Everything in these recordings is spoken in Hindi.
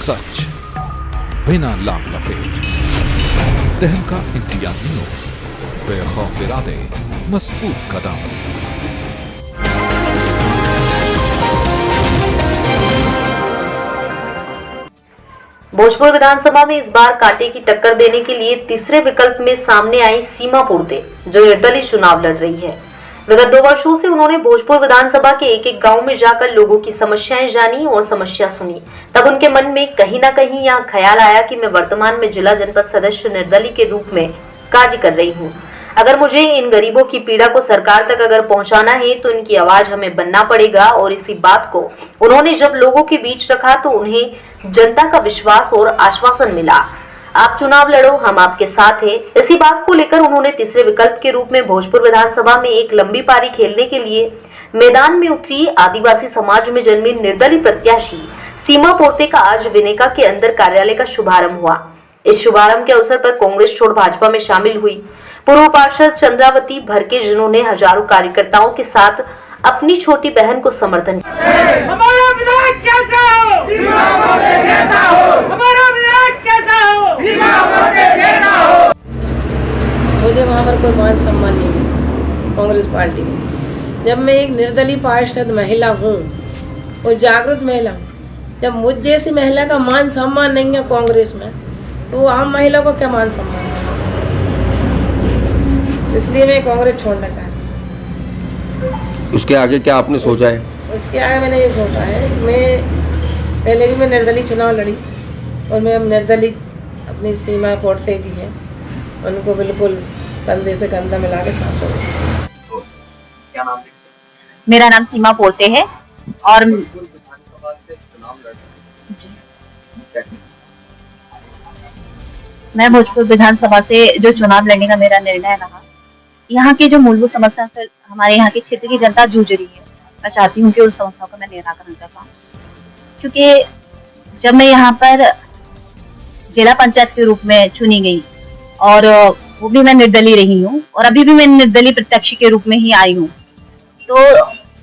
सच बिना लाभ लपेट। तहलका इंडिया न्यूज, बेखौफ इरादे, मजबूत कदम। भोजपुर विधानसभा में इस बार कांटे की टक्कर देने के लिए तीसरे विकल्प में सामने आई सीमा पोर्ते, जो निर्दलीय चुनाव लड़ रही है। विगत 2 वर्षों से उन्होंने भोजपुर विधानसभा के एक-एक गांव में जाकर लोगों की समस्याएं जानी और समस्या सुनी। तब उनके मन में कहीं ना कहीं यह ख्याल आया कि मैं वर्तमान में जिला जनपद सदस्य निर्दलीय के रूप में कार्य कर रही हूँ। अगर मुझे इन गरीबों की पीड़ा को सरकार तक अगर पहुंचाना है तो इनकी आवाज हमें बनना पड़ेगा। और इसी बात को उन्होंने जब लोगों के बीच रखा तो उन्हें जनता का विश्वास और आश्वासन मिला, आप चुनाव लड़ो, हम आपके साथ हैं। इसी बात को लेकर उन्होंने तीसरे विकल्प के रूप में भोजपुर विधानसभा में एक लंबी पारी खेलने के लिए मैदान में उतरी आदिवासी समाज में जन्मी निर्दलीय प्रत्याशी सीमा पोर्ते का आज विनेका के अंदर कार्यालय का शुभारंभ हुआ। इस शुभारंभ के अवसर पर कांग्रेस छोड़ भाजपा में शामिल हुई पूर्व पार्षद चंद्रावती भरके, जिन्होंने हजारों कार्यकर्ताओं के साथ अपनी छोटी बहन को समर्थन किया। हमारा विधायक कैसा हो? सीमा पोर्ते कैसा हो? हमारा विधायक कैसा हो? सीमा पोर्ते कैसा हो? मुझे वहाँ पर कोई मान सम्मान नहीं है कांग्रेस पार्टी में। जब मैं एक निर्दलीय पार्षद महिला हूँ और जागरूक महिला हूँ, जब मुझ जैसी महिला का मान सम्मान नहीं है कांग्रेस में, तो आम महिला को क्या मान सम्मान है? इसलिए मैं कांग्रेस छोड़ना चाहती हूँ। उसके आगे क्या आपने सोचा है? उसके आगे मैंने ये सोचा है कि मैं पहले भी मैं निर्दलीय चुनाव लड़ी और मैं अब निर्दलीय अपनी सीमा पोर्ते जी हैं, उनको बिल्कुल कंधे से कंधा मिला के साथ करूँ। क्या नाम है? मेरा नाम सीमा पोर्ते है और मैं भोजपुर विधानसभा से जो चुनाव लड़ने का मेरा निर्णय रहा, यहाँ की जो मूलभूत समस्या से हमारे यहाँ के क्षेत्र की जनता जूझ रही है, मैं चाहती हूँ कि उस समस्या को मैं निराकरण कर पाऊँ। क्योंकि जब मैं यहाँ पर जिला पंचायत के रूप में चुनी गई और वो भी मैं निर्दलीय रही हूँ और अभी भी मैं निर्दलीय प्रत्याशी के रूप में ही आई हूँ, तो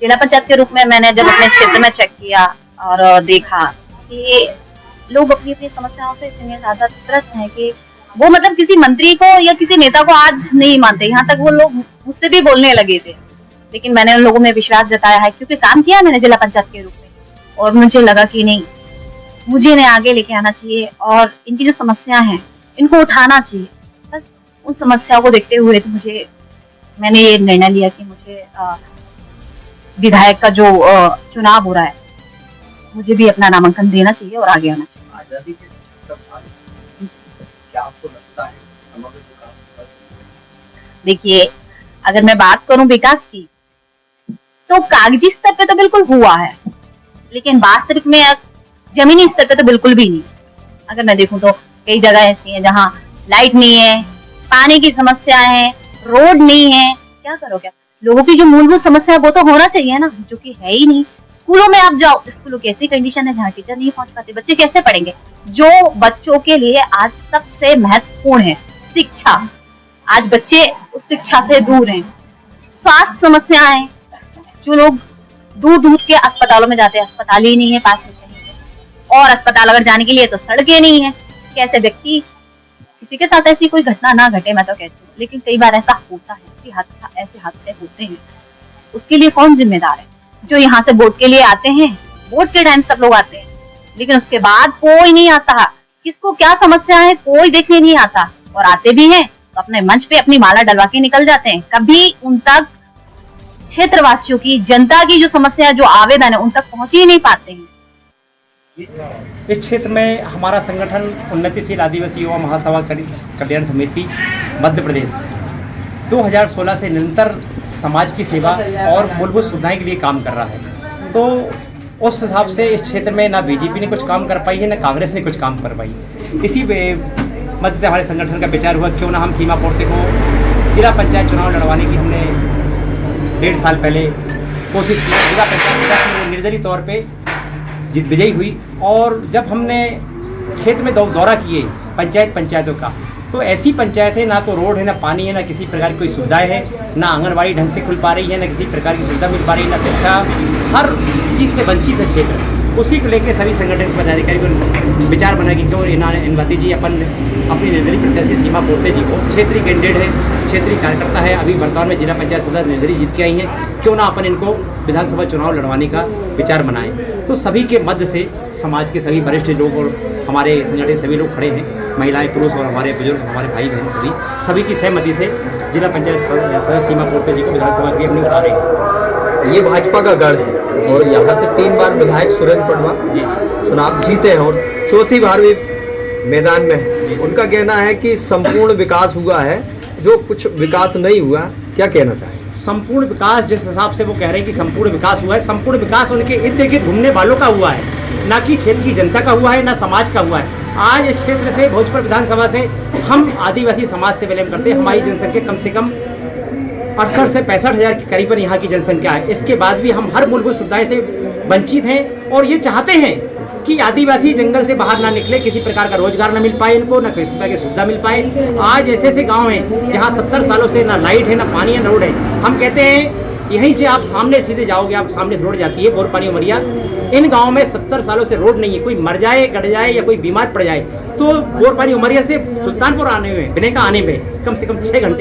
जिला पंचायत के रूप में मैंने जब अपने क्षेत्र में चेक किया और देखा कि लोग अपनी अपनी समस्याओं से इतने ज्यादा त्रस्त हैं कि वो मतलब किसी मंत्री को या किसी नेता को आज नहीं मानते। यहाँ तक वो लोग मुझसे भी बोलने लगे थे, लेकिन मैंने उन लोगों में विश्वास जताया है क्योंकि काम किया मैंने जिला पंचायत के रूप में और मुझे लगा कि नहीं, मुझे इन्हें आगे लेके आना चाहिए और इनकी जो समस्या है इनको उठाना चाहिए। बस उन समस्याओं को देखते हुए तो मैंने ये निर्णय लिया कि मुझे विधायक का जो चुनाव हो रहा है, मुझे भी अपना नामांकन देना चाहिए और आगे आना चाहिए। आजादी के क्या आपको लगता है समग्र विकास? देखिए, अगर मैं बात करूं विकास की, तो कागजी स्तर पे तो बिल्कुल हुआ है, लेकिन वास्तविक में जमीनी स्तर पे तो बिल्कुल भी नहीं। अगर मैं देखूं तो कई जगह ऐसी हैं जहां लाइट नहीं है, पानी की समस्या है, रोड नहीं है। क्या करो, क्या लोगों की जो मूलभूत समस्या है वो तो होना चाहिए ना, जो कि है ही नहीं। स्कूलों में आप जाओ, स्कूलों की ऐसी कंडीशन है जहाँ टीचर नहीं पहुंच पाते, बच्चे कैसे पढ़ेंगे? जो बच्चों के लिए आज सबसे महत्वपूर्ण है शिक्षा, आज बच्चे उस शिक्षा से दूर हैं। स्वास्थ्य समस्याएं, जो लोग दूर दूर के अस्पतालों में जाते हैं, अस्पताल ही नहीं है पास में कहीं पे, और अस्पताल अगर जाने के लिए तो सड़कें नहीं है। कैसे व्यक्ति, किसी के साथ ऐसी कोई घटना ना घटे, मैं तो कहती हूँ, लेकिन कई बार ऐसा होता है, ऐसे हादसे होते हैं। उसके लिए कौन जिम्मेदार है? जो यहाँ से वोट के लिए आते हैं, वोट के टाइम सब लोग आते हैं, लेकिन उसके बाद कोई नहीं आता। किसको क्या समस्या है कोई देखने नहीं आता, और आते भी हैं तो अपने मंच पे अपनी माला डलवा के निकल जाते हैं। कभी उन तक क्षेत्रवासियों की, जनता की जो समस्या, जो आवेदन है, उन तक पहुंच ही नहीं पाते हैं। इस क्षेत्र में हमारा संगठन उन्नतिशील आदिवासी युवा महासभा कल्याण समिति मध्य प्रदेश 2016 से निरंतर समाज की सेवा और मूलभूत सुविधाएं के लिए काम कर रहा है। तो उस हिसाब से इस क्षेत्र में ना बीजेपी ने कुछ काम कर पाई है, ना कांग्रेस ने कुछ काम कर पाई। इसी मध्य से हमारे संगठन का विचार हुआ क्यों ना हम सीमा पोर्ते को जिला पंचायत चुनाव लड़वाने की हमने 1.5 साल पहले कोशिश की। जिला पंचायत निर्दलीय तौर पे विजयी हुई, और जब हमने क्षेत्र में दौरा किए पंचायतों का, तो ऐसी पंचायत है ना तो रोड है, ना पानी है, ना किसी प्रकार की कोई सुविधाएं है, ना आंगनबाड़ी ढंग से खुल पा रही है, ना किसी प्रकार की सुविधा मिल पा रही है, ना शिक्षा, हर चीज़ से वंचित है क्षेत्र। उसी को लेकर सभी संगठन के पदाधिकारी को विचार बना कि क्यों इनवती जी अपनी निर्दलीय प्रत्याशी सीमा पोर्ते जी को क्षेत्रीय कैंडिडेट है, क्षेत्रीय कार्यकर्ता है, अभी वर्तमान में जिला पंचायत सदस्य निर्दलीय जीत के आई हैं, क्यों ना अपन इनको विधानसभा चुनाव लड़वाने का विचार बनाएं। तो सभी के मध्य से समाज के सभी वरिष्ठ लोग और हमारे संगठन सभी लोग खड़े हैं, महिलाएं, पुरुष और हमारे बुजुर्ग, हमारे भाई बहन सभी की सहमति से जिला पंचायत सदस्य सीमा पोर्ते जी को विधानसभा के लिए अपनी उठा रहे हैं। ये भाजपा का गढ़ है और यहाँ से 3 बार विधायक सुरेंद्र पटवा जी चुनाव जीते हैं और चौथी बार भी मैदान में है। उनका कहना है कि संपूर्ण विकास हुआ है, जो कुछ विकास नहीं हुआ, क्या कहना चाहिए? संपूर्ण विकास जिस हिसाब से वो कह रहे हैं कि संपूर्ण विकास हुआ है, संपूर्ण विकास उनके इर्द गिर्द घूमने वालों का हुआ है, ना कि क्षेत्र की जनता का हुआ है, ना समाज का हुआ है। आज इस क्षेत्र से भोजपुर विधानसभा से हम आदिवासी समाज से बिलोंग करते हैं। हमारी जनसंख्या कम से कम 68 से 65 हज़ार के करीबन यहाँ की जनसंख्या है। इसके बाद भी हम हर मूलभूत सुविधाएं से वंचित हैं और ये चाहते हैं कि आदिवासी जंगल से बाहर ना निकले, किसी प्रकार का रोजगार ना मिल पाए इनको, ना किसी प्रकार की सुविधा मिल पाए। आज ऐसे ऐसे गांव हैं जहां 70 सालों से ना लाइट है, ना पानी है, ना रोड है। हम कहते हैं यहीं से आप सामने सीधे जाओगे, आप सामने से रोड जाती है बोरपानी उमरिया, इन गाँव में 70 सालों से रोड नहीं है। कोई मर जाए, गड़ जाए या कोई बीमार पड़ जाए तो बोरपानी उमरिया से सुल्तानपुर आने में, बिनेका आने में कम से कम 6 घंटे